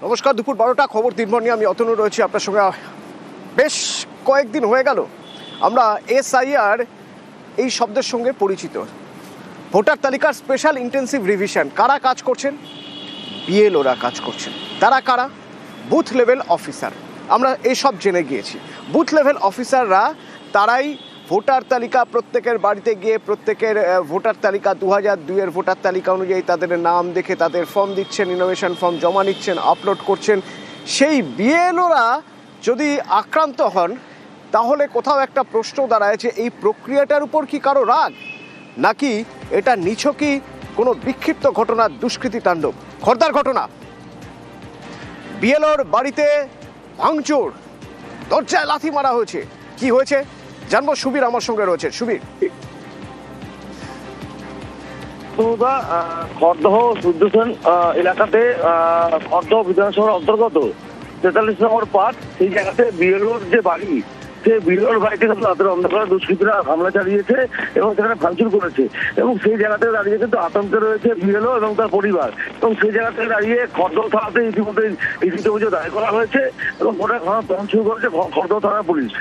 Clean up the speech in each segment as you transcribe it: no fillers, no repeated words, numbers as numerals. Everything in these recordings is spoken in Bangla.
নমস্কার, দুপুর 12টা খবর দিনভর নিয়ে আমি অতনু রয়েছি আপনার সঙ্গে। বেশ কয়েকদিন হয়ে গেল আমরা এসআইআর এই শব্দের সঙ্গে পরিচিত। ভোটার তালিকার স্পেশাল ইন্টেন্সিভ রিভিশন কারা কাজ করছেন? বিএলওরা কাজ করছেন। তারা কারা? Booth level officer. আমরা এইসব জেনে গিয়েছি। বুথ লেভেল অফিসাররা তারাই ভোটার তালিকা প্রত্যেকের বাড়িতে গিয়ে প্রত্যেকের ভোটার তালিকা 2002-এর ভোটার তালিকা অনুযায়ী তাদের নাম দেখে তাদের ফর্ম দিচ্ছেন, ইনোভেশন ফর্ম জমা নিচ্ছেন, আপলোড করছেন। সেই বিএলওরা যদি আক্রান্ত হন তাহলে কোথাও একটা প্রশ্ন দাঁড়ায় যে এই প্রক্রিয়াটার উপর কি কারো রাগ, নাকি এটা নিছকই কোনো বিক্ষিপ্ত ঘটনা, দুষ্কৃতী তাণ্ডব? খর্দার ঘটনা, বিএলওর বাড়িতে ভাঙচুর, দরজায় লাথি মারা হয়েছে। কি হয়েছে জানবো, সুবীর আমার সঙ্গে রয়েছে। সুবীর, খড়দহ সূর্যসেন এলাকাতে খড়দহ বিধানসভার অন্তর্গত 43 নম্বর পার্ট, সেই জায়গাতে বিএলওর যে বাড়ি, সেই বিএলওর বাড়িতে রাতের অন্ধকারে দুষ্কৃতীরা হামলা চালিয়েছে এবং সেখানে ভাঙচুর করেছে। এবং সেই জায়গাতে দাঁড়িয়ে কিন্তু আতঙ্কে রয়েছে বিএলও এবং তার পরিবার। এবং সেই জায়গাতে দাঁড়িয়ে খড়দহ থানাতে ইতিমধ্যে লিখিত অভিযোগ দায়ের করা হয়েছে এবং গোটা ঘটনা তদন্ত শুরু করেছে খড়দহ থানার পুলিশ।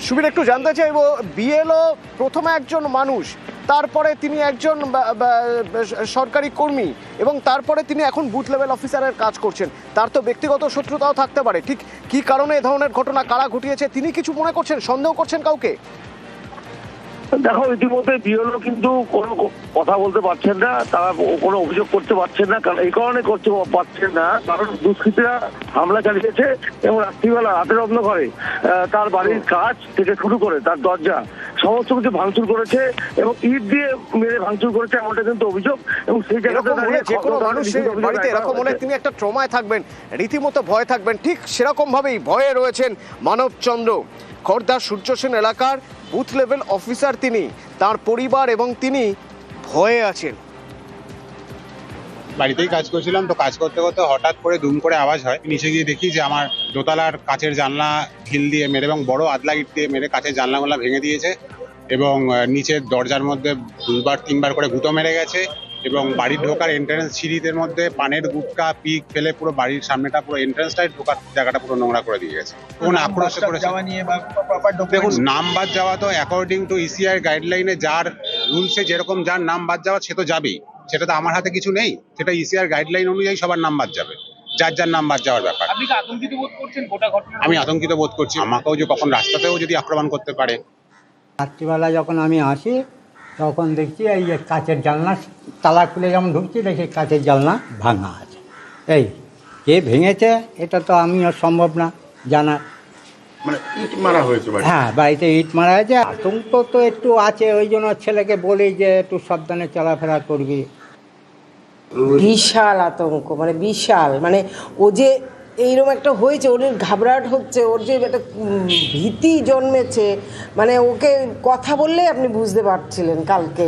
সুবীর, একটু জানতে চাইবো, বিএলও প্রথমে একজন মানুষ, তারপরে তিনি একজন সরকারি কর্মী এবং তারপরে তিনি এখন বুথ লেভেল অফিসারের কাজ করছেন। তার তো ব্যক্তিগত শত্রুতাও থাকতে পারে। ঠিক কি কারণে এ ধরনের ঘটনা কারা ঘটিয়েছে তিনি কিছু মনে করছেন, সন্দেহ করছেন কাউকে? দেখো, ইতিমধ্যে বিএলও কিন্তু কোনো কথা বলতে পারছেন না, তারা কোনো অভিযোগ করতে পারছেন না। কারণ এই কারণে করতে পারছেন না কারণ দুষ্কৃতীরা হামলা চালিয়েছে এবং রাত্রিবেলা রাতের অন্ধকারে তার বাড়ির কাজ থেকে শুরু করে তার দরজা সমস্ত কিছু ভাঙচুর করেছে এবং ইট দিয়ে মেরে ভাঙচুর করেছে, এমনটা কিন্তু অভিযোগ। এবং সেই জায়গাতে যে কোনো মানুষের বাড়িতে এরকম হলে তিনি একটা ট্রমায় থাকবেন, রীতিমতো ভয় থাকবেন। ঠিক সেরকম ভাবেই ভয়ে রয়েছেন মানবচন্দ্র, খড়দা সূর্যসেন এলাকার বুথ লেভেল অফিসার। তিনি, তার পরিবার এবং তিনি ভয়ে আছেন। বাড়িতেই কাজ করছিলাম, তো কাজ করতে করতে হঠাৎ করে দুম করে আওয়াজ হয়। নিচে গিয়ে দেখি যে আমার দোতলার কাচের জানলা ঢিল দিয়ে মেরে এবং বড় আদলা ইট দিয়ে মেরে কাচের জানলাগুলা ভেঙে দিয়েছে এবং নিচের দরজার মধ্যে 2-3বার করে গুঁতো মেরে গেছে এবং বাড়ির ঢোকার এন্ট্রান্স সিঁড়িদের মধ্যে পানের গুটকা পিক ফেলে পুরো বাড়ির সামনেটা, পুরো এন্ট্রান্সটাই ঢোকার জায়গাটা পুরো নোংরা করে দিয়ে গেছে। কোন আক্রোশ করেছে? দেখুন, নাম বাদ যাওয়া তো অ্যাকর্ডিং টু ইসিআই গাইডলাইনে যার রুলসে যেরকম যার নাম বাদ যাওয়া সে তো যাবেই, সেটা তো আমার হাতে কিছু নেই। সেটা ইসিআর গাইডলাইন অনুযায়ী সবার নাম বাদ যাবে, যার যার নাম বাদ যাওয়ার ব্যাপার। আপনি কি আতঙ্কিত বোধ করছেন গোটা ঘটনা? আমি আতঙ্কিত বোধ করছি, আমাকেও যে কখন রাস্তাতেও যদি আক্রমণ করতে পারে। রাত্রিবেলা যখন আমি আসি তখন দেখছি এই যে কাচের জানলা তালা খুলে যেমন ঢুকছি দেখি কাচের জানলা ভাঙা আছে। এই কে ভেঙেছে এটা তো আমিও সম্ভব না জানা। মানে ইট মারা হয়েছে বাড়িতে? হ্যাঁ, বাড়িতে ইট মারা হয়েছে। আতঙ্ক তো একটু আছে, ওই জন্য ছেলেকে বলি যে একটু সাবধানে চলাফেরা করবি। বিশাল আতঙ্ক, মানে বিশাল, মানে ও যে এইরকম একটা হয়েছে, ওর ঘাবড়াট হচ্ছে, ওর যে একটা ভীতি জন্মেছে, মানে ওকে কথা বললে আপনি বুঝতে পারছিলেন। কালকে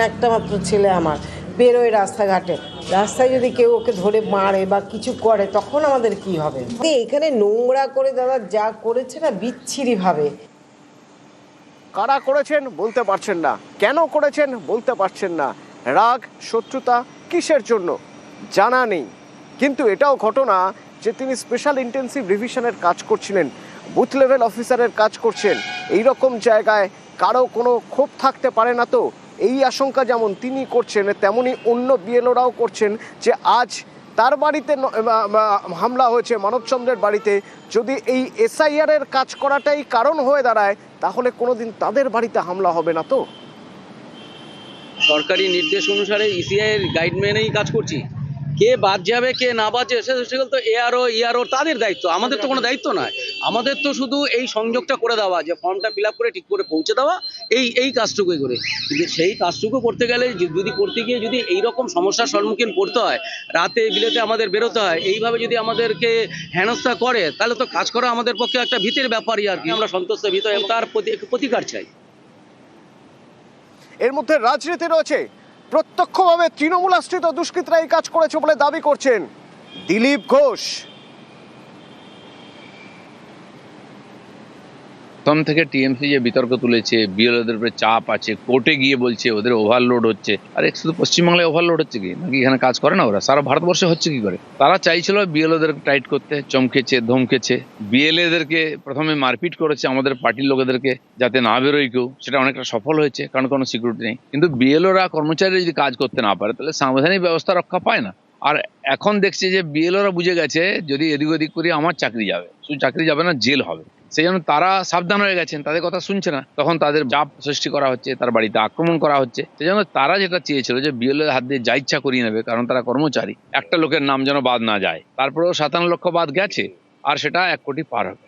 একটা মাত্র ছেলে আমার বেরোয় রাস্তাঘাটে, রাস্তায় যদি কেউ ওকে ধরে মারে বা কিছু করে তখন আমাদের কি হবে? এখানে নোংরা করে দাদা যা করেছে না, বিচ্ছিরিভাবে। কারা করেছেন বলতে পারছেন না, কেন করেছেন বলতে পারছেন না, রাগ শত্রুতা কিসের জন্য জানা নেই। কিন্তু এটাও ঘটনা যে তিনি স্পেশাল ইন্টেন্সিভ রিভিশনের কাজ করছিলেন, বুথ লেভেল অফিসারের কাজ করছেন। এই রকম জায়গায় কারো কোনো ক্ষোভ থাকতে পারে না তো? এই আশঙ্কা যেমন তিনি করছেন তেমনি অন্য বিএলওরাও করছেন যে আজ তার বাড়িতে হামলা হয়েছে, মানবচন্দ্রের বাড়িতে। যদি এই এসআইআর এর কাজ করাটাই কারণ হয়ে দাঁড়ায় তাহলে কোনোদিন তাদের বাড়িতে হামলা হবে না তো? সরকারি নির্দেশ অনুসারে ইসিআই এর গাইড মেনেই কাজ করছি। কে বাদ যাবে কে না বাদ যাবে সেগুলো তো ইআরও তাদের দায়িত্ব, আমাদের তো কোনো দায়িত্ব নয়। আমাদের তো শুধু এই সংযোগটা করে দেওয়া, যে ফর্মটা ফিল আপ করে ঠিক করে পৌঁছে দেওয়া, এই কাজটুকুই করে। কিন্তু সেই কাজটুকু করতে গেলে করতে গিয়ে যদি এইরকম সমস্যার সম্মুখীন পড়তে হয়, রাতে বিলেতে আমাদের বেরোতে হয়, এইভাবে যদি আমাদেরকে হেনস্থা করে তাহলে তো কাজ করা আমাদের পক্ষে একটা ভীতির ব্যাপারই আর কি। আমরা সন্তুষ্ট ভীত এবং তার প্রতিকার চাই। এর মধ্যে রাজনীতি রয়েছে। প্রত্যক্ষভাবে তৃণমূল আশ্রিত দুষ্কৃতীরা এই কাজ করেছে বলে দাবি করছেন দিলীপ ঘোষ। প্রথম থেকে টিএমসি যে বিতর্ক তুলেছে, বিএলওদের উপরে চাপ আছে, কোর্টে গিয়ে বলছে ওদের ওভারলোড হচ্ছে। আরে শুধু পশ্চিমবাংলায় ওভারলোড হচ্ছে কি, নাকি এখানে কাজ করে না ওরা? সারা ভারতবর্ষে হচ্ছে কি করে? তারা চাইছিল বিএলওদের টাইট করতে, চমকেছে, ধমকেছে, বিএলএদেরকে প্রথমে মারপিট করেছে আমাদের পার্টির লোকেদেরকে, যাতে না বেরোয় কেউ। সেটা অনেকটা সফল হয়েছে, কারণ কোনো সিকিউরিটি নেই। কিন্তু বিএলওরা কর্মচারীরা যদি কাজ করতে না পারে, তাহলে সাংবিধানিক ব্যবস্থা রক্ষা পায় না। আর এখন দেখছি যে বিএলওরা বুঝে গেছে যদি এদিক ওদিক করি আমার চাকরি যাবে, শুধু চাকরি যাবে না, জেল হবে। সেই জন্য তারা সাবধান হয়ে গেছেন, তাদের কথা শুনছে না। তখন তাদের চাপ সৃষ্টি করা হচ্ছে, তার বাড়িতে আক্রমণ করা হচ্ছে। সেই জন্য তারা যেটা চেয়েছিল যে বিএলও হাত দিয়ে যা ইচ্ছা করিয়ে নেবে, কারণ তারা কর্মচারী, একটা লোকের নাম যেন বাদ না যায়। তারপরেও 57 লক্ষ বাদ গেছে, আর সেটা 1 কোটি পার হবে।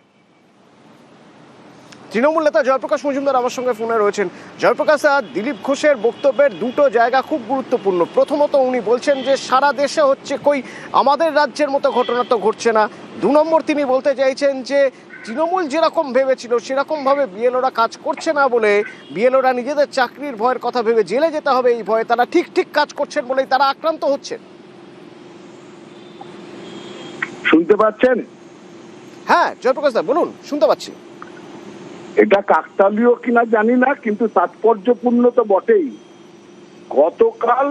তৃণমূল নেতা জয়প্রকাশ মজুমদার আমার সঙ্গে ফোনে রয়েছেন। জয়প্রকাশ, দিলীপ ঘোষের বক্তব্যের দুটো জায়গা খুব গুরুত্বপূর্ণ। প্রথমত উনি বলছেন যে সারা দেশে হচ্ছে, কই আমাদের রাজ্যের মতো ঘটনা তো ঘটছে না। 2 নম্বর তিনি বলতে চাইছেন যে তৃণমূল যেরকম ভেবেছিল সেরকমভাবে বিএলওরা কাজ করছে না বলে, বিএলওরা নিজেদের চাকরির ভয়ের কথা ভেবে জেলে যেতে হবে এই ভয়ে তারা ঠিক কাজ করছেন বলেই তারা আক্রান্ত হচ্ছেন। শুনতে পাচ্ছেন? হ্যাঁ জয়প্রকাশ দা বলুন, শুনতে পাচ্ছি। এটা কাকতালীয় কিনা জানি না, কিন্তু তাৎপর্যপূর্ণ তো বটেই। গতকাল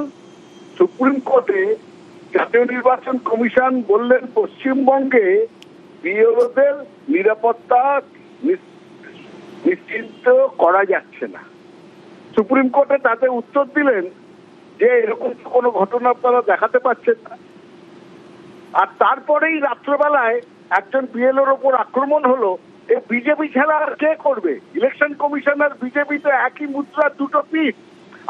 সুপ্রিম কোর্টে জাতীয় নির্বাচন কমিশন বললেন পশ্চিমবঙ্গে বিএলওদের নিরাপত্তা নিশ্চিত করা যাচ্ছে না। সুপ্রিম কোর্টে তাতে উত্তর দিলেন যে এরকম কোনো ঘটনা আপনারা দেখাতে পাচ্ছেন না। আর তারপরেই রাত্রেবেলায় একজন বিএলওর ওপর আক্রমণ হলো। এই বিজেপি ছাড়া আর কে করবে? ইলেকশন কমিশন আর বিজেপি তো একই মুদ্রার দুটো পিঠ।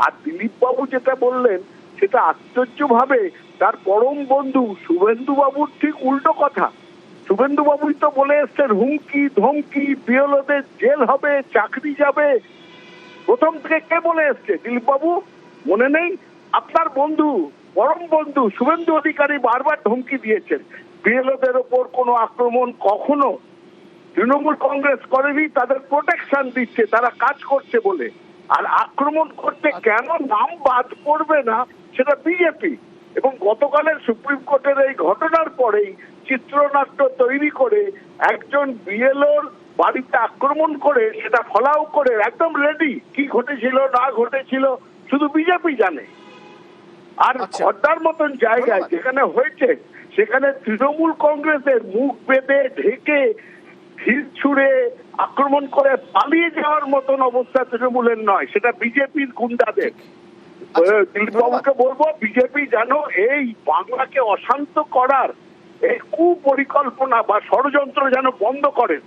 আর দিলীপ বাবু যেটা বললেন সেটা আশ্চর্যভাবে তার পরম বন্ধু শুভেন্দু বাবুর ঠিক উল্টো কথা। শুভেন্দু বাবুই তো বলে এসছেন হুমকি ধমকি, বিএলওদের জেল হবে, চাকরি যাবে। প্রথম থেকে কে বলে এসছে? দিলীপ বাবু, মনে নেই? আপনার বন্ধু, পরম বন্ধু শুভেন্দু অধিকারী বারবার ধমকি দিয়েছেন বিএলওদের ওপর কোনো আক্রমণ কখনো তৃণমূল কংগ্রেস করেনি, তাদের প্রোটেকশন দিচ্ছে, তারা কাজ করছে বলে। আর আক্রমণ করতে কেন নাম বাদ পড়বে না সেটা বিজেপি। এবং গতকালের সুপ্রিম কোর্টের এই ঘটনার পরেই চিত্রনাট্য তৈরি করে একজন বিএলওর বাড়িতে আক্রমণ করে সেটা ফলাও করে একদম রেডি, কি ঘটেছিল না ঘটেছিল শুধু বিজেপি জানে। আর খর্দার মতন জায়গায় যেখানে হয়েছে সেখানে তৃণমূল কংগ্রেসের মুখ বেঁধে ঢেকে ঢিল ছুড়ে আক্রমণ করে পালিয়ে যাওয়ার মতন অবস্থা তৃণমূলের নয়, সেটা বিজেপির গুন্ডাদের। দিলীপ বাবুকে বলবো বিজেপি যেন এই বাংলাকে অশান্ত করার এই কুপরিকল্পনা বা ষড়যন্ত্র যেন বন্ধ করেন।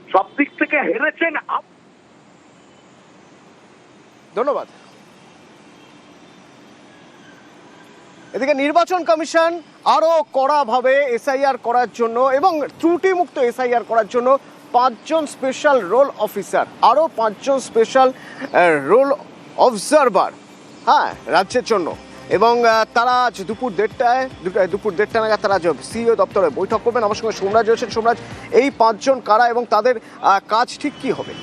সব দিক থেকে হেরেছেন। ধন্যবাদ। এদিকে নির্বাচন কমিশন আরো কড়াভাবে এসআইআর করার জন্য এবং ত্রুটিমুক্ত এসআইআর করার জন্য 5 জন স্পেশাল রোল অফিসার, আরো 5 জন স্পেশাল রোল অবজারভার, হ্যাঁ, রাজ্যের জন্য। এবং তারা আজ দুপুর 1:30 নাগাদ তারা সিইও দপ্তরে বৈঠক করবেন। আমার সঙ্গে সোমরাজ রয়েছেন। সোমরাজ, এই 5 জন কারা এবং তাদের কাজ ঠিক কি হবে?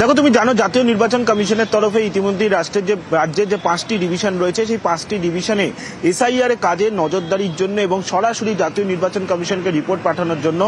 দেখো, তুমি জানো জাতীয় নির্বাচন কমিশনের তরফে ইতিমধ্যেই রাজ্যের যে 5টি ডিভিশন রয়েছে সেই 5টি ডিভিশনে এসআইআর এর কাজে নজরদারির জন্য এবং সরাসরি জাতীয় নির্বাচন কমিশনকে রিপোর্ট পাঠানোর জন্য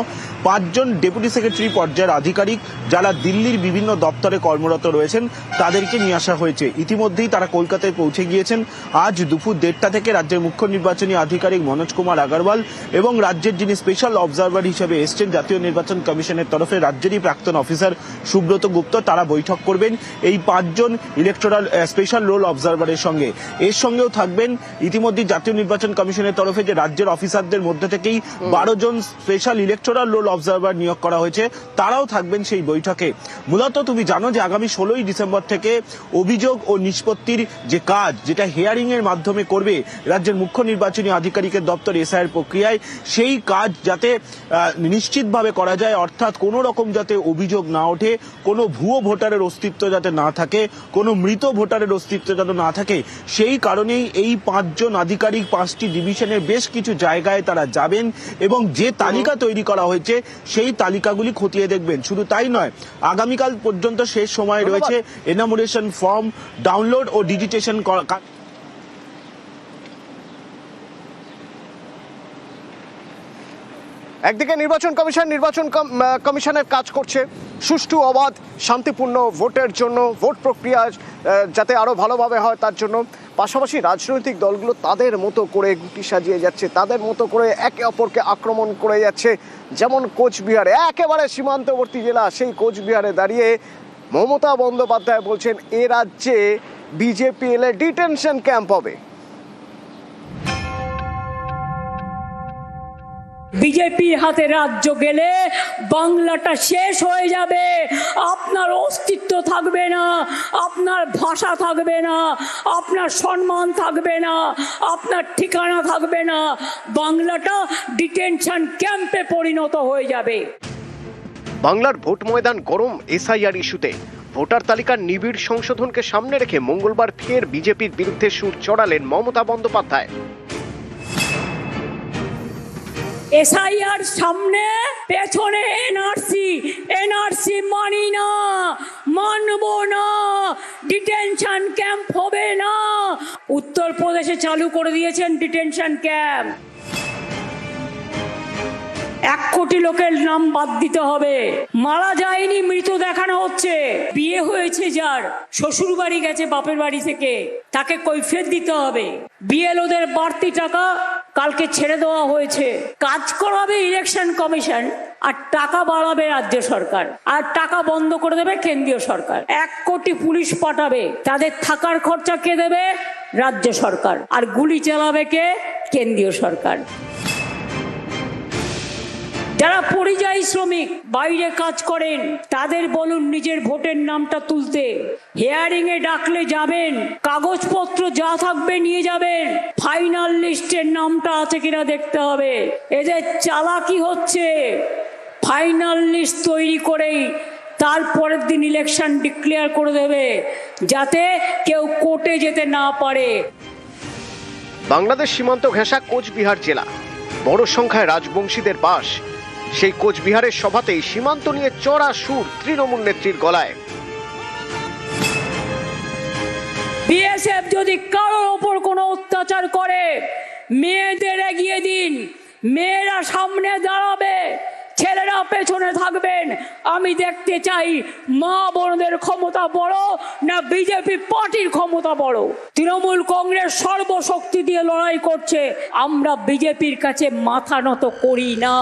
5 জন ডেপুটি সেক্রেটারি পর্যায়ের আধিকারিক যারা দিল্লির বিভিন্ন দপ্তরে কর্মরত রয়েছেন তাদেরকে নিয়ে আসা হয়েছে। ইতিমধ্যেই তারা কলকাতায় পৌঁছে গিয়েছেন। আজ দুপুর 1:30 থেকে রাজ্যের মুখ্য নির্বাচনী আধিকারিক মনোজ কুমার আগরওয়াল এবং রাজ্যের যিনি স্পেশাল অবজারভার হিসেবে এসছেন জাতীয় নির্বাচন কমিশনের তরফে রাজ্যেরই প্রাক্তন অফিসার সুব্রত গুপ্ত, তারা বৈঠক করবেন এই 5 জন ইলেকটোরাল স্পেশাল রোল অবজারভারের সঙ্গে। এর সঙ্গেও থাকবেন ইতিমধ্যে জাতীয় নির্বাচন কমিশনের তরফে যে রাজ্যের অফিসারদের মধ্যে থেকেই 12 জন স্পেশাল ইলেকটোরাল রোল অবজারভার নিয়োগ করা হয়েছে, তারাও থাকবেন সেই বৈঠকে। মূলত তুমি জানো যে আগামী 16ই ডিসেম্বর থেকে অভিযোগ ও নিষ্পত্তির যে কাজ, যেটা হিয়ারিং এর মাধ্যমে করবে রাজ্যের মুখ্য নির্বাচনী আধিকারিকের দপ্তর এসআইআর প্রক্রিয়ায়, সেই কাজ যাতে নিশ্চিতভাবে করা যায়, অর্থাৎ কোনো রকম যাতে অভিযোগ না ওঠে, কোনো ভুয়ো ভোটারের অস্তিত্ব যাতে না থাকে, কোনো মৃত ভোটারের অস্তিত্ব যাতে না থাকে, সেই কারণেই এই 5 জন আধিকারিক 5টি ডিভিশনের বেশ কিছু জায়গায় তারা যাবেন এবং যে তালিকা তৈরি করা হয়েছে সেই তালিকাগুলি খতিয়ে দেখবেন। শুধু তাই নয়, আগামীকাল পর্যন্ত শেষ সময় রয়েছে এনামোরেশন ফর্ম ডাউনলোড ও ডিজিটেশন একদিকে নির্বাচন কমিশনের কাজ করছে সুষ্ঠু, অবাধ, শান্তিপূর্ণ ভোটের জন্য, ভোট প্রক্রিয়া যাতে আরও ভালোভাবে হয় তার জন্য। পাশাপাশি রাজনৈতিক দলগুলো তাদের মতো করে গুটি সাজিয়ে যাচ্ছে, তাদের মতো করে একে অপরকে আক্রমণ করে যাচ্ছে। যেমন কোচবিহারে, একেবারে সীমান্তবর্তী জেলা, সেই কোচবিহারে দাঁড়িয়ে মমতা বন্দ্যোপাধ্যায় বলছেন এ রাজ্যে বিজেপি এলে ডিটেনশন ক্যাম্প হবে। বিজেপির হাতে রাজ্য গেলে বাংলাটা শেষ হয়ে যাবে, আপনার অস্তিত্ব থাকবে না, আপনার ভাষা থাকবে না, আপনার সম্মান থাকবে না, আপনার ঠিকানা থাকবে না, বাংলাটা ডিটেনশন ক্যাম্পে পরিণত হয়ে যাবে। বাংলার ভোট ময়দান গরম এসআইআর ইস্যুতে। ভোটার তালিকার নিবিড় সংশোধনকে সামনে রেখে মঙ্গলবার ফের বিজেপির বিরুদ্ধে সুর চড়ালেন মমতা বন্দ্যোপাধ্যায়। এসআইআর সামনে, পেছনে এনআরসি মানি না, মানব না, ডিটেনশন ক্যাম্প হবে না। উত্তরপ্রদেশে চালু করে দিয়েছেন ডিটেনশন ক্যাম্প। 1 কোটি লোকের নাম বাদ দিতে হবে। মারা যায়নি, মৃত দেখানো হচ্ছে। বিয়ে হয়েছে যার, শ্বশুর বাড়ি গেছে বাপের বাড়ি থেকে, তাকে কৈফিয়ত দিতে হবে। বিএলওদের বাড়তি টাকা কালকে ছেড়ে দেওয়া হয়েছে। কাজ করাবে ইলেকশন কমিশন, আর টাকা বাড়াবে রাজ্য সরকার, আর টাকা বন্ধ করে দেবে কেন্দ্রীয় সরকার। 1 কোটি পুলিশ পাঠাবে, তাদের থাকার খরচা কে দেবে? রাজ্য সরকার। আর গুলি চালাবে কে? কেন্দ্রীয় সরকার। যারা পরিযায়ী শ্রমিক বাইরে কাজ করেন তাদের বলুন নিজের ভোটের নামটা তুলতে। হিয়ারিং এ ডাকলে যাবেন, কাগজপত্র যা থাকবে নিয়ে যাবেন, ফাইনাল লিস্টের নামটা আছে কিনা দেখতে হবে। এদের চালাকি হচ্ছে, ফাইনাল লিস্ট তৈরি করেই তারপরের দিন ইলেকশন ডিক্লেয়ার করে দেবে, যাতে কেউ কোর্টে যেতে না পারে। বাংলাদেশ সীমান্ত ঘেঁষা কোচবিহার জেলা, বড় সংখ্যায় রাজবংশীদের বাস। সেই কোচবিহারের সভাতেই সীমান্ত নিয়ে চড়া সুর তৃণমূল নেত্রীর গলায়। বিএসএফ যদি কারোর ওপর কোনো অত্যাচার করে, মেয়েদের এগিয়ে দিন, মেয়েরা সামনে দাঁড়াবে, ছেলেরা পেছনে থাকবেন। আমি দেখতে চাই মা বোনদের ক্ষমতা বড় না বিজেপি পার্টির ক্ষমতা বড়। তৃণমূল কংগ্রেস সর্বশক্তি দিয়ে লড়াই করছে, আমরা বিজেপির কাছে মাথা নত করি না।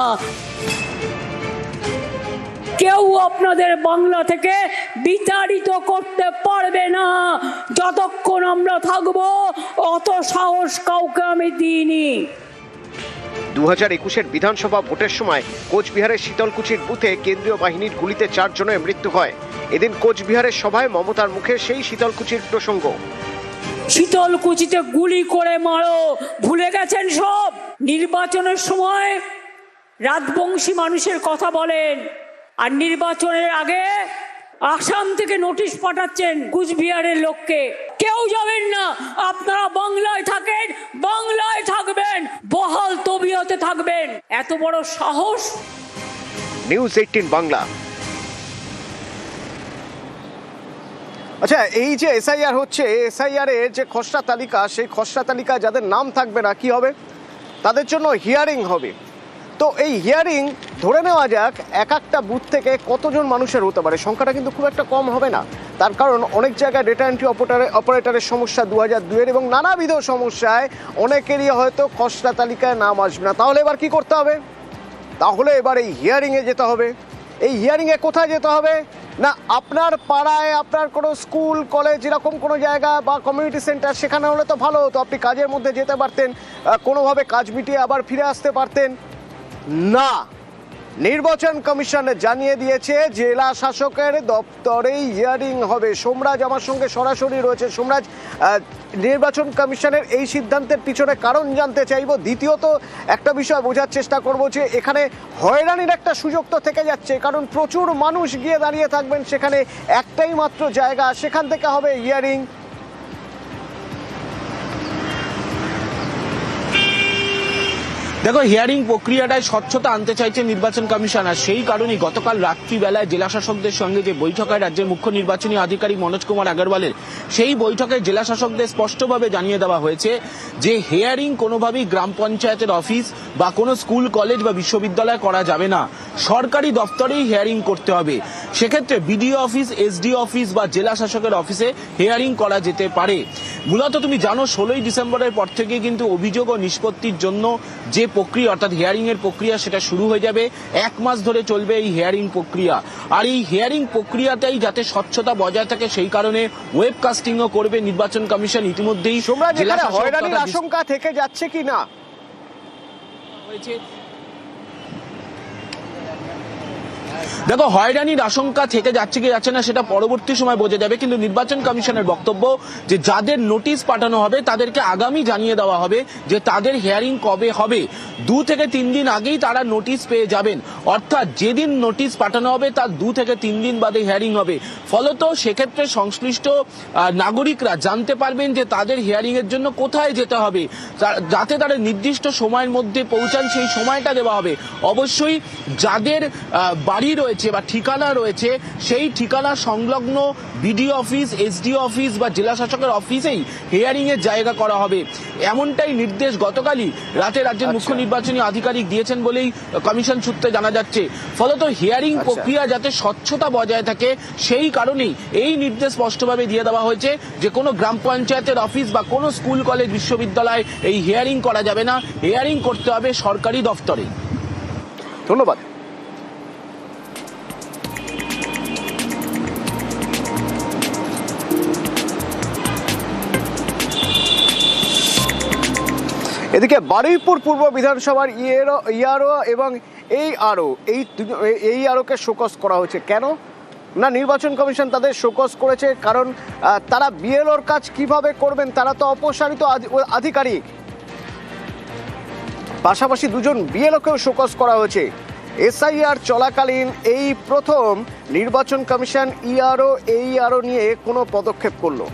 কেউ আপনাদের বাংলা থেকে বিতাড়িত করতে পারবে না যতক্ষণ আমরা থাকবো। অত সাহস কাউকে আমি দিইনি। 2021-এর বিধানসভা ভোটের সময় কোচবিহারের শীতলকুচির বুথে কেন্দ্রীয় বাহিনীর গুলিতে 4 জনের মৃত্যু হয়। এদিন কোচবিহারের সভায় মমতার মুখে সেই শীতলকুচির প্রসঙ্গ। শীতলকুচিতে গুলি করে মারো, ভুলে গেছেন সব? নির্বাচনের সময় রাজবংশী মানুষের কথা বলেন, আর নির্বাচনের আগে আসাম থেকে নোটিশ পাঠাচ্ছেন কুচবিহারের লোককে। কেউ যাবেন না, আপনারা বাংলায় থাকেন, বাংলায় থাকবেন, বহাল তবিয়তে থাকবেন। এত বড় সাহস! নিউজ 18 বাংলা। আচ্ছা, এই যে এসআইআর হচ্ছে, এসআইআর এর যে খসড়া তালিকা, সেই খসড়া তালিকা যাদের নাম থাকবে না, কি হবে? তাদের জন্য হিয়ারিং হবে। তো এই হিয়ারিং ধরে নেওয়া যাক একটা বুথ থেকে কতজন মানুষের হতে পারে, সংখ্যাটা কিন্তু খুব একটা কম হবে না। তার কারণ অনেক জায়গায় ডেটা এন্ট্রি অপারেটরের সমস্যা 2002-এর, এবং নানাবিধ সমস্যায় অনেকেরই হয়তো খসড়া তালিকায় নাম আসবে না। তাহলে এবার কি করতে হবে? তাহলে এবার এই হিয়ারিংয়ে যেতে হবে। এই হিয়ারিংয়ে কোথায় যেতে হবে না, আপনার পাড়ায়, আপনার কোনো স্কুল কলেজ এরকম কোনো জায়গা বা কমিউনিটি সেন্টার, সেখানে হলে তো ভালো হতো। আপনি কাজের মধ্যে যেতে পারতেন, কোনোভাবে কাজ মিটিয়ে আবার ফিরে আসতে পারতেন। না, নির্বাচন কমিশন জানিয়ে দিয়েছে জেলা শাসকের দপ্তরেই হিয়ারিং হবে। সোমরাজ আমার সঙ্গে সরাসরি রয়েছে। সোমরাজ, নির্বাচন কমিশনের এই সিদ্ধান্তের পিছনে কারণ জানতে চাইব। দ্বিতীয়ত একটা বিষয় বোঝার চেষ্টা করব যে এখানে হয়রানির একটা সুযোগ তো থেকে যাচ্ছে, কারণ প্রচুর মানুষ গিয়ে দাঁড়িয়ে থাকবেন সেখানে, একটাই মাত্র জায়গা, সেখান থেকে হবে হিয়ারিং। দেখো, হিয়ারিং প্রক্রিয়াটায় স্বচ্ছতা আনতে চাইছে নির্বাচন কমিশন, আর সেই কারণেই গতকাল রাত্রিবেলায় জেলা শাসকদের সঙ্গে যে বৈঠক হয় রাজ্যের মুখ্য নির্বাচনী আধিকারিক মনোজ কুমার আগরওয়ালের, সেই বৈঠকে জেলা শাসকদের স্পষ্টভাবে জানিয়ে দেওয়া হয়েছে যে হিয়ারিং কোনোভাবেই গ্রাম পঞ্চায়েতের অফিস বা কোনো স্কুল কলেজ বা বিশ্ববিদ্যালয় করা যাবে না, সরকারি দপ্তরেই হিয়ারিং করতে হবে। সেক্ষেত্রে বিডিও অফিস, এসডিও অফিস বা জেলা শাসকের অফিসে হিয়ারিং করা যেতে পারে। মূলত তুমি জানো 16ই ডিসেম্বরের পর থেকে কিন্তু অভিযোগ ও নিষ্পত্তির জন্য যে প্রক্রিয়া অর্থাৎ হিয়ারিং এর প্রক্রিয়া সেটা শুরু হয়ে যাবে। 1 মাস ধরে চলবে এই হিয়ারিং প্রক্রিয়া, আর এই হিয়ারিং প্রক্রিয়াতেই যাতে স্বচ্ছতা বজায় থাকে সেই কারণে ওয়েবকাস্টিংও করবে নির্বাচন কমিশন। ইতিমধ্যেই হয়রানির আশঙ্কা থেকে যাচ্ছে কি না হয়েছে। দেখো, হয়রানির আশঙ্কা থেকে যাচ্ছে কি যাচ্ছে না সেটা পরবর্তী সময় বোঝা যাবে, কিন্তু নির্বাচন কমিশনের বক্তব্য যে যাদের নোটিশ পাঠানো হবে তাদেরকে আগামী জানিয়ে দেওয়া হবে যে তাদের হিয়ারিং কবে হবে। 2 থেকে 3 দিন আগেই তারা নোটিশ পেয়ে যাবেন, অর্থাৎ যেদিন নোটিশ পাঠানো হবে তার 2 থেকে 3 দিন বাদে হিয়ারিং হবে। ফলত সেক্ষেত্রে সংশ্লিষ্ট নাগরিকরা জানতে পারবেন যে তাদের হিয়ারিং এর জন্য কোথায় যেতে হবে, যাতে তারা নির্দিষ্ট সময়ের মধ্যে পৌঁছান সেই সময়টা দেওয়া হবে। অবশ্যই যাদের বাড়ি রয়েছে বা ঠিকানা রয়েছে সেই ঠিকানা সংলগ্ন বিডিও অফিস, এসডিও অফিস বা জেলা শাসকের অফিসেই হিয়ারিং এর জায়গা করা হবে, এমনটাই নির্দেশ গতকালই রাতে রাজ্যের মুখ্য নির্বাচনী আধিকারিক দিয়েছেন বলেই কমিশন সূত্রে জানা যাচ্ছে। ফলত হিয়ারিং প্রক্রিয়া যাতে স্বচ্ছতা বজায় থাকে সেই কারণেই এই নির্দেশ স্পষ্টভাবে দিয়ে দেওয়া হয়েছে যে কোনো গ্রাম পঞ্চায়েতের অফিস বা কোনো স্কুল কলেজ বিশ্ববিদ্যালয় এই হিয়ারিং করা যাবে না, হিয়ারিং করতে হবে সরকারি দফতরে। ধন্যবাদ। এদিকে বারুইপুর পূর্ব বিধানসভার ইআরও এবং এই আরওকে শোকজ করা হয়েছে। কেন না, নির্বাচন কমিশন তাদের শোকজ করেছে কারণ তারা বিএলওর কাজ কিভাবে করবেন, তারা তো অপসারিত আধিকারিক। পাশাপাশি 2জন বিএলওকেও শোকজ করা হয়েছে। এসআইআর চলাকালীন এই প্রথম নির্বাচন কমিশন ইআরও নিয়ে কোনো পদক্ষেপ করলো।